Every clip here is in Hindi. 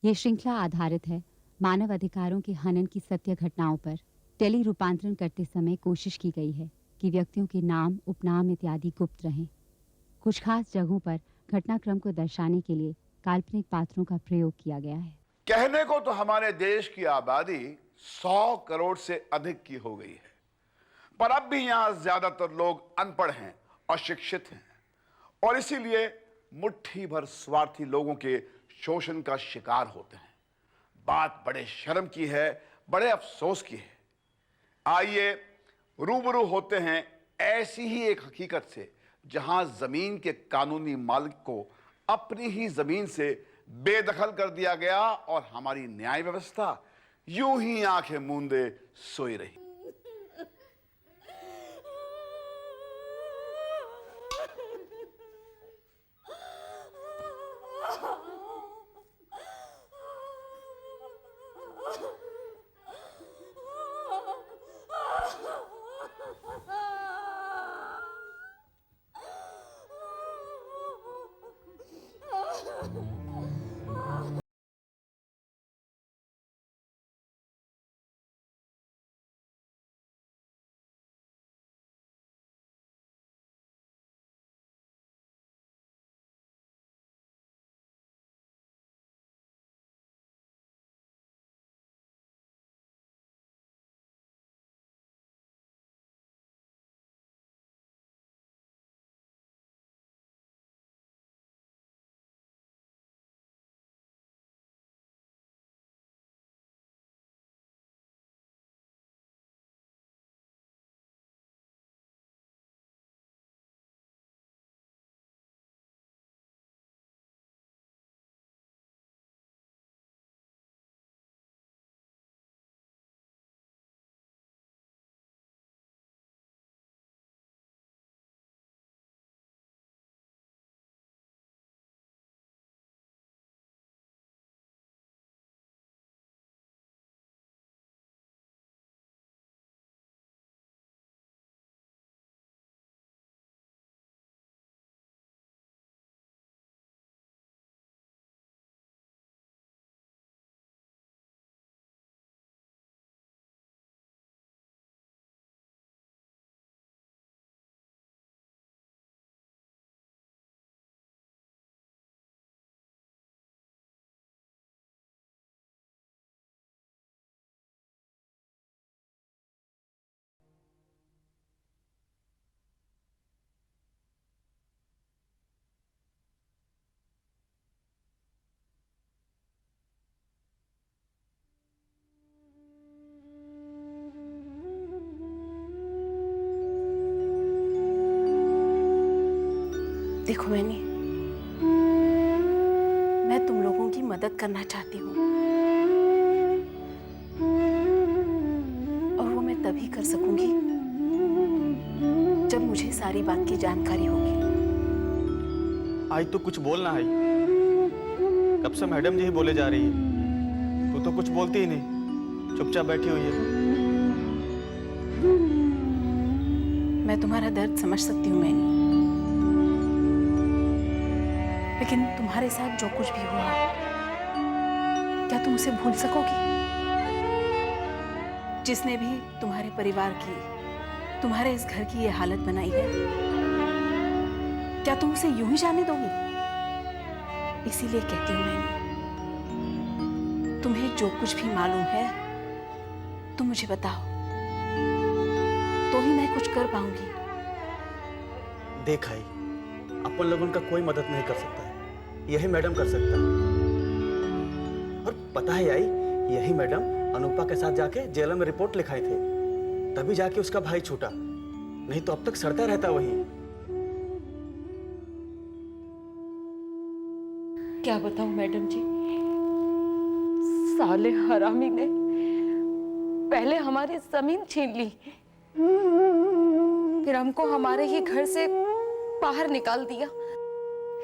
ये श्रृंखला आधारित है मानव अधिकारों के हनन की सत्य घटनाओं पर। टेली रूपांतरण करते समय कोशिश की गई है कि व्यक्तियों के नाम, उपनाम इत्यादि गुप्त रहें। कुछ खास जगहों पर घटनाक्रम को दर्शाने के लिए काल्पनिक पात्रों का प्रयोग किया गया है। कहने को तो हमारे देश की आबादी 100 करोड़ से अधिक की हो गई है, पर अब भी यहां ज्यादातर लोग अनपढ़ हैं, अशिक्षित हैं और इसीलिए मुट्ठी भर स्वार्थी लोगों के शोषण का शिकार होते हैं। बात बड़े शर्म की है, बड़े अफसोस की है। आइए रूबरू होते हैं ऐसी ही एक हकीकत से, जहां जमीन के कानूनी मालिक को अपनी ही जमीन से बेदखल कर दिया गया और हमारी न्याय व्यवस्था यूं ही आंखें मूंदे सोई रही। देखो मैनी, मैं तुम लोगों की मदद करना चाहती हूँ और वो मैं तभी कर सकूंगी जब मुझे सारी बात की जानकारी होगी। आज तो कुछ बोलना है। कब से मैडम जी ही बोले जा रही है, तू तो कुछ बोलती ही नहीं, चुपचाप बैठी हुई है। मैं तुम्हारा दर्द समझ सकती हूँ मैनी, लेकिन तुम्हारे साथ जो कुछ भी हुआ, क्या तुम उसे भूल सकोगी? जिसने भी तुम्हारे परिवार की, तुम्हारे इस घर की ये हालत बनाई है, क्या तुम उसे यूं ही जाने दोगी? इसीलिए कहती हूं मैंने, तुम्हें जो कुछ भी मालूम है तुम मुझे बताओ, तो ही मैं कुछ कर पाऊंगी। देख आई, अपन लोगों का कोई मदद नहीं कर सकता है, यही मैडम कर सकता है। और पता है आई, यही मैडम अनुपा के साथ जाके जेल में रिपोर्ट लिखाए थे, तभी जाके उसका भाई छूटा, नहीं तो अब तक सड़ता रहता वहीं। क्या बताऊं मैडम जी, साले हरामी ने पहले हमारी जमीन छीन ली, फिर हमको हमारे ही घर से बाहर निकाल दिया।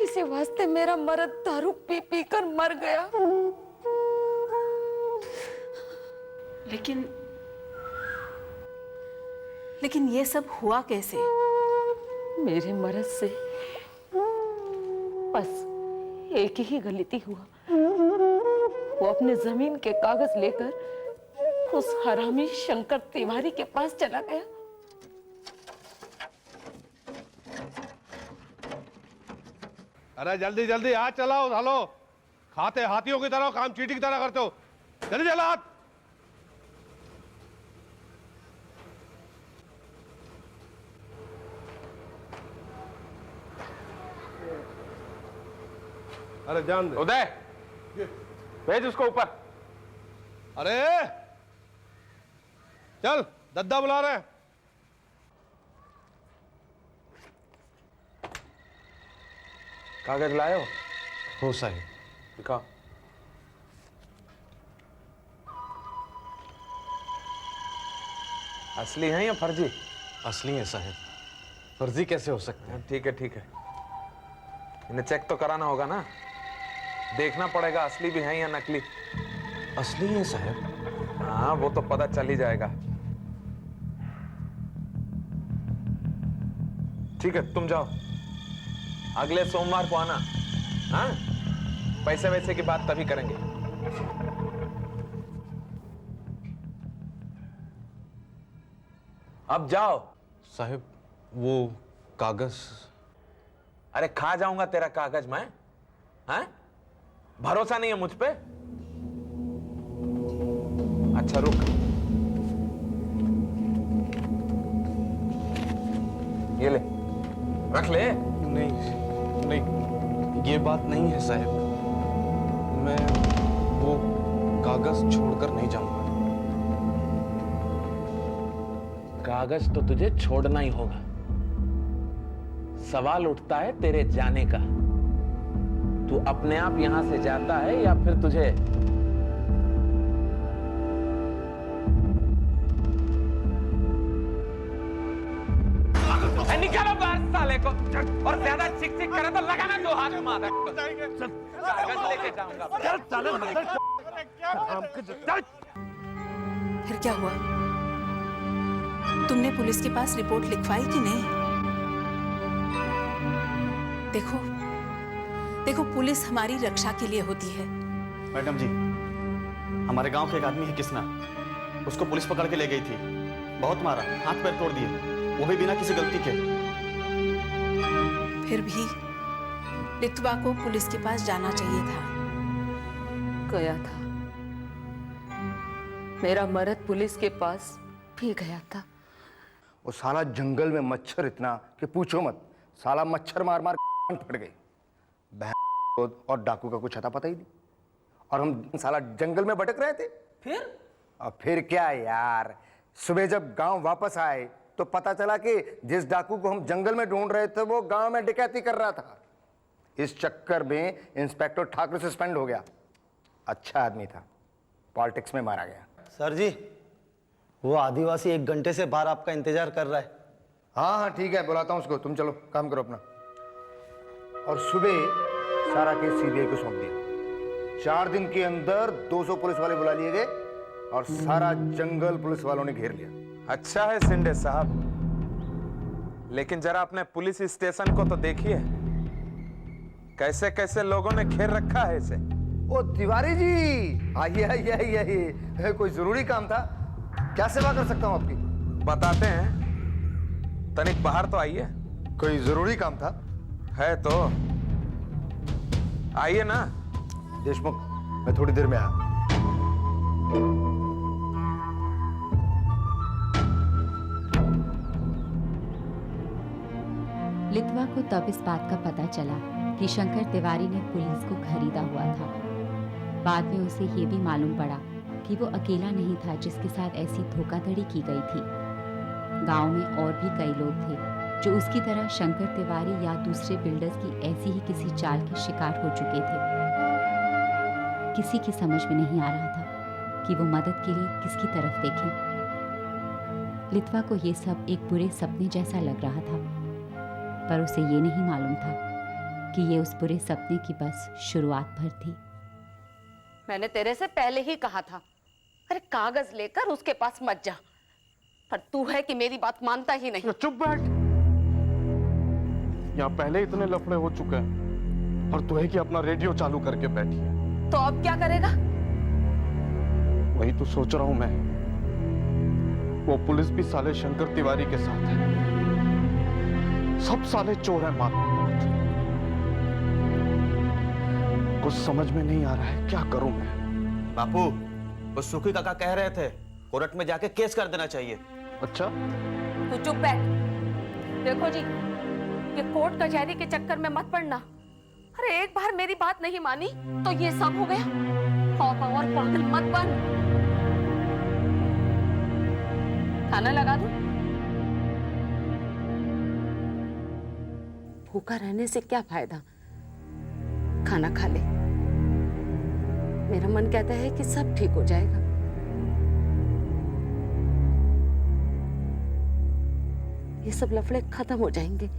इसी वास्ते मेरा मर्द दारू पी पी कर मर गया। लेकिन ये सब हुआ कैसे? मेरे मर्द से बस एक ही गलती हुआ। अपने जमीन के कागज लेकर उस हरामी शंकर तिवारी के पास चला गया। अरे जल्दी जल्दी हाथ चलाओ सालो, खाते हाथियों की तरह काम चींटी की तरह करते हो। जल्दी चला हाथ। अरे जान दे उदय, भेज उसको ऊपर। अरे चल, दद्दा बुला रहे हैं। कागज लाए हो? हो साहिब। दिखाओ। असली है या फर्जी? असली है साहिब, फर्जी कैसे हो सकते हैं? ठीक है ठीक है, इन्हें चेक तो कराना होगा ना, देखना पड़ेगा असली भी है या नकली। असली है साहिब। हाँ वो तो पता चल ही जाएगा। ठीक है तुम जाओ, अगले सोमवार को आना। हाँ पैसे वैसे की बात तभी करेंगे। अब जाओ। साहिब वो कागज। अरे खा जाऊंगा तेरा कागज मैं? हाँ भरोसा नहीं है मुझ पे? अच्छा रुक, ये ले, रख ले। नहीं नहीं, ये बात नहीं है साहिब, मैं वो कागज छोड़कर नहीं जाऊंगा। कागज तो तुझे छोड़ना ही होगा। सवाल उठता है तेरे जाने का। तू अपने आप यहां से जाता है या फिर तुझे निकालो बाहर साले को, और ज्यादा चिक चिक करे तो लगाना दो हाथ मार। कागज लेके जाऊंगा। फिर क्या हुआ? तुमने पुलिस के पास रिपोर्ट लिखवाई कि नहीं? देखो देखो, पुलिस हमारी रक्षा के लिए होती है। मैडम जी, हमारे गांव के एक आदमी है किसना, उसको पुलिस पकड़ के ले गई थी, बहुत मारा, हाथ पैर तोड़ दिए, वो भी बिना किसी गलती के। फिर भी लितवा को पुलिस के पास जाना चाहिए था। गया था, मेरा मर्द पुलिस के पास भी गया था। वो साला जंगल में मच्छर इतना कि पूछो मत, साला मच्छर मार मार फट गई। बहन और डाकू का कुछ अता पता ही नहीं, और हम साला जंगल में भटक रहे थे। फिर? और फिर क्या यार, सुबह जब गांव वापस आए तो पता चला कि जिस डाकू को हम जंगल में ढूंढ रहे थे वो गांव में डकैती कर रहा था। इस चक्कर में इंस्पेक्टर ठाकुर सस्पेंड हो गया। अच्छा आदमी था, पॉलिटिक्स में मारा गया। सर जी, वो आदिवासी 1 घंटे से बाहर आपका इंतजार कर रहा है। हाँ हाँ ठीक है, बुलाता हूँ उसको, तुम चलो काम करो अपना। और सुबह सारा केस सीबीआई को सौंप दिया। 4 दिन के अंदर 200 पुलिस वाले बुला लिए गए और सारा जंगल पुलिस वालों ने घेर लिया। अच्छा है शिंदे साहब, लेकिन जरा अपने पुलिस स्टेशन को तो देखिए, कैसे कैसे लोगों ने घेर रखा है इसे। ओ तिवारी जी, आइए आइए आइए आइए, कोई जरूरी काम था? क्या सेवा कर सकता हूँ आपकी? बताते हैं, तनिक बाहर तो आइए। कोई जरूरी काम था? है तो आइए ना। देशमुख, मैं थोड़ी देर में आया। लितवा को तब इस बात का पता चला कि शंकर तिवारी ने पुलिस को खरीदा हुआ था। बाद में उसे ये भी मालूम पड़ा कि वो अकेला नहीं था जिसके साथ ऐसी धोखाधड़ी की गई थी। गांव में और भी कई लोग थे जो उसकी तरह शंकर तिवारी या दूसरे बिल्डर्स की ऐसी ही किसी चाल के शिकार हो चुके थे। किसी की समझ में नहीं आ रहा था कि वो मदद के लिए किसकी तरफ देखें। लितवा को ये सब एक बुरे सपने जैसा लग रहा था, पर उसे ये नहीं मालूम था कि ये उस बुरे सपने की बस शुरुआत भर थी। मैंने तेरे से पहले ही कहा था, अरे कागज लेकर उसके पास मत जा, पर तू है कि मेरी बात मानता ही नहीं। चुप बैठ, यहाँ पहले इतने लफड़े हो चुके हैं और तू है कि अपना रेडियो चालू करके बैठी है। तो अब क्या करेगा? वही तो सोच रहा हूं मैं। वो पुलिस भी साले शंकर तिवारी के साथ है। सब साले चोर हैं मार। कुछ समझ में नहीं आ रहा है, क्या करूं मैं। बापू, वो सुखी काका कह रहे थे कोर्ट में जाके केस कर देना चाहिए। अच्छा, तू चुप बैठ। देखो जी, ये कोर्ट कचहरी के चक्कर में मत पड़ना। अरे एक बार मेरी बात नहीं मानी तो ये सब हो गया। और पागल मत बन। खाना लगा दूं? भूखा रहने से क्या फायदा, खाना खा ले। मेरा मन कहता है कि सब ठीक हो जाएगा। ये सब लफड़े खत्म हो जाएंगे।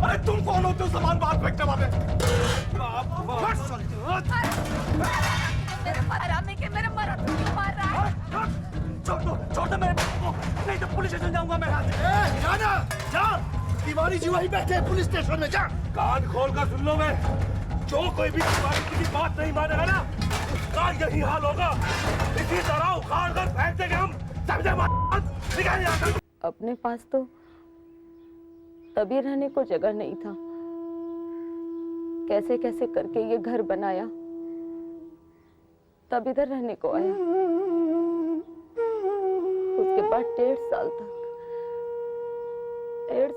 अरे तुम कौन होते हो सामान बाहर फेंकने वाले? छोड़ दो मेरे, नहीं तो पुलिस स्टेशन जाऊंगा मैं। जाना, जा। तिवारी जी वहीं बैठे हैं पुलिस स्टेशन में, जा। कान खोल कर सुन लो, मैं जो कोई भी तिवारी जी की बात नहीं मानेगा ना, उसका यही हाल होगा। इसी तरह उखाड़ कर फेंक देंगे हम। समझे? निकाल यहाँ से। अपने पास तो तभी रहने को जगह नहीं था। कैसे कैसे करके ये घर बनाया, तब इधर रहने को आया। उसके बाद 1.5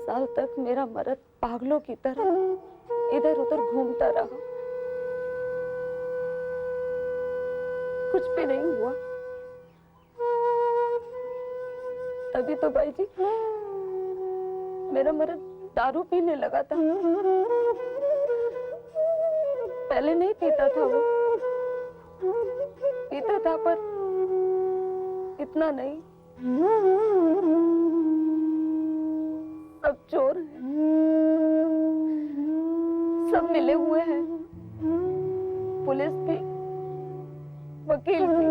साल तक मेरा मर्द पागलों की तरह इधर उधर घूमता रहा। कुछ भी नहीं हुआ। तभी तो भाई जी मेरा मर्द दारू पीने लगा था। पहले नहीं पीता था वो, पीता था पर इतना नहीं। सब चोर हैं, सब मिले हुए हैं, पुलिस भी, वकील भी।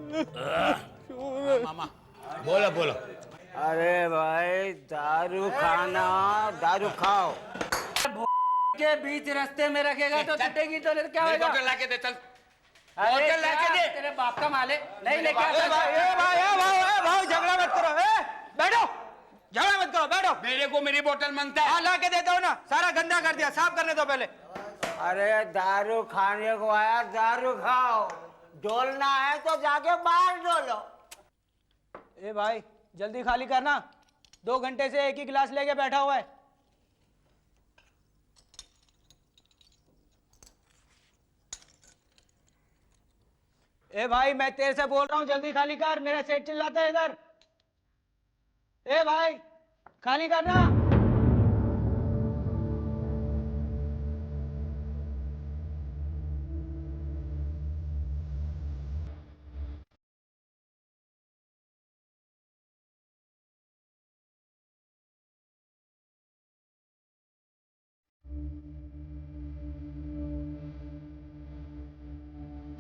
मामा बोलो बोलो। अरे भाई दारू खाना, दारू खाओ। के बीच रास्ते में रखेगा तो टूटेगी तो क्या होगा? बोतल लाके दे चल। अरे बोतल लाके दे। तेरे बाप का माल है, नहीं लेके भाई भाई झगड़ा मत करो, बैठो, झगड़ा मत करो, बैठो। मेरे को मेरी बोतल मांगता है। हाँ ला के देता हूँ ना, सारा गंदा कर दिया, साफ करने दो पहले। अरे दारू खाने को आया, दारू खाओ, डोलना है तो जाके बाहर डोलो। ए भाई जल्दी खाली करना, 2 घंटे से एक ही गिलास लेके बैठा हुआ है। ए भाई मैं तेरे से बोल रहा हूँ जल्दी खाली कर, मेरा सेठ चिल्लाता है इधर। ए भाई खाली करना।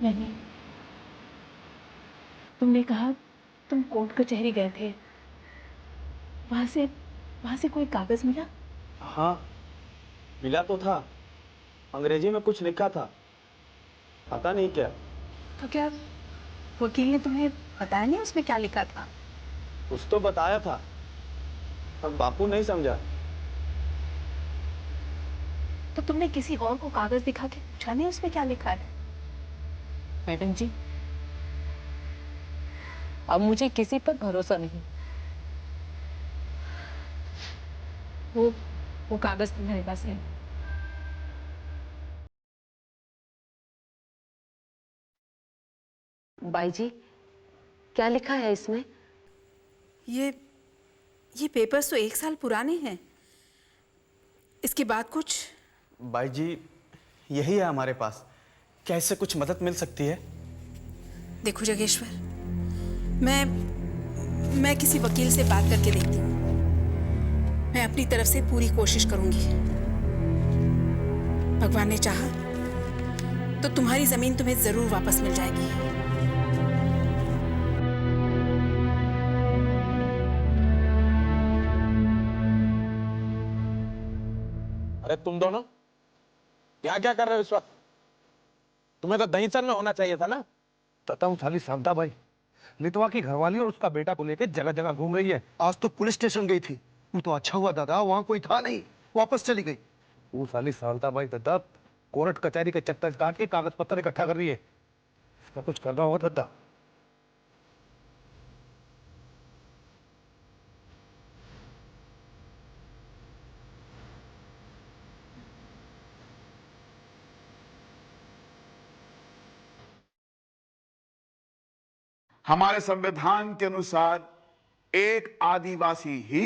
नहीं, तुमने कहा तुम कोर्ट कचहरी गए थे, वहां से कोई कागज मिला? हाँ मिला तो था, अंग्रेजी में कुछ लिखा था, पता नहीं क्या। तो क्या वकील ने तुम्हें बताया नहीं उसमें क्या लिखा था? कुछ तो बताया था, पर बापू नहीं समझा। तो तुमने किसी और को कागज दिखा के पूछा नहीं उसमें क्या लिखा है? मैडम जी, अब मुझे किसी पर भरोसा नहीं। वो कागज तुम्हारे पास है? बाई जी, क्या लिखा है इसमें? ये पेपर्स तो 1 साल पुराने हैं। इसके बाद कुछ? बाई जी यही है हमारे पास, क्या इससे कुछ मदद मिल सकती है? देखो जगेश्वर, मैं किसी वकील से बात करके देखती हूँ। मैं अपनी तरफ से पूरी कोशिश करूंगी। भगवान ने चाहा तो तुम्हारी जमीन तुम्हें जरूर वापस मिल जाएगी। अरे तुम दोनों क्या क्या कर रहे हो इस वक्त? तुम्हें तो दहीसर में होना चाहिए था ना। ततम साली शांता भाई लितवा की घरवाली और उसका बेटा को लेकर जगह जगह घूम रही है। आज तो पुलिस स्टेशन गई थी। वो तो अच्छा हुआ दादा, वहां कोई था नहीं, वापस चली गई। वो साली शांता भाई दादा कोर्ट कचहरी के चक्कर काट के कागज पत्तर इकट्ठा कर रही है। इसका कुछ करना होगा दादा। हमारे संविधान के अनुसार एक आदिवासी ही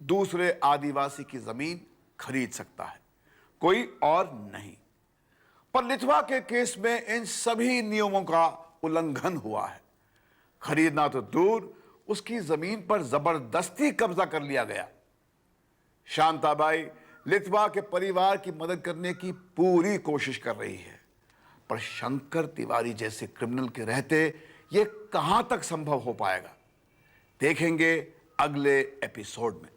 दूसरे आदिवासी की जमीन खरीद सकता है, कोई और नहीं। पर लिथवा के केस में इन सभी नियमों का उल्लंघन हुआ है। खरीदना तो दूर, उसकी जमीन पर जबरदस्ती कब्जा कर लिया गया। शांताबाई लिथवा के परिवार की मदद करने की पूरी कोशिश कर रही है, पर शंकर तिवारी जैसे क्रिमिनल के रहते ये कहां तक संभव हो पाएगा, देखेंगे अगले एपिसोड में।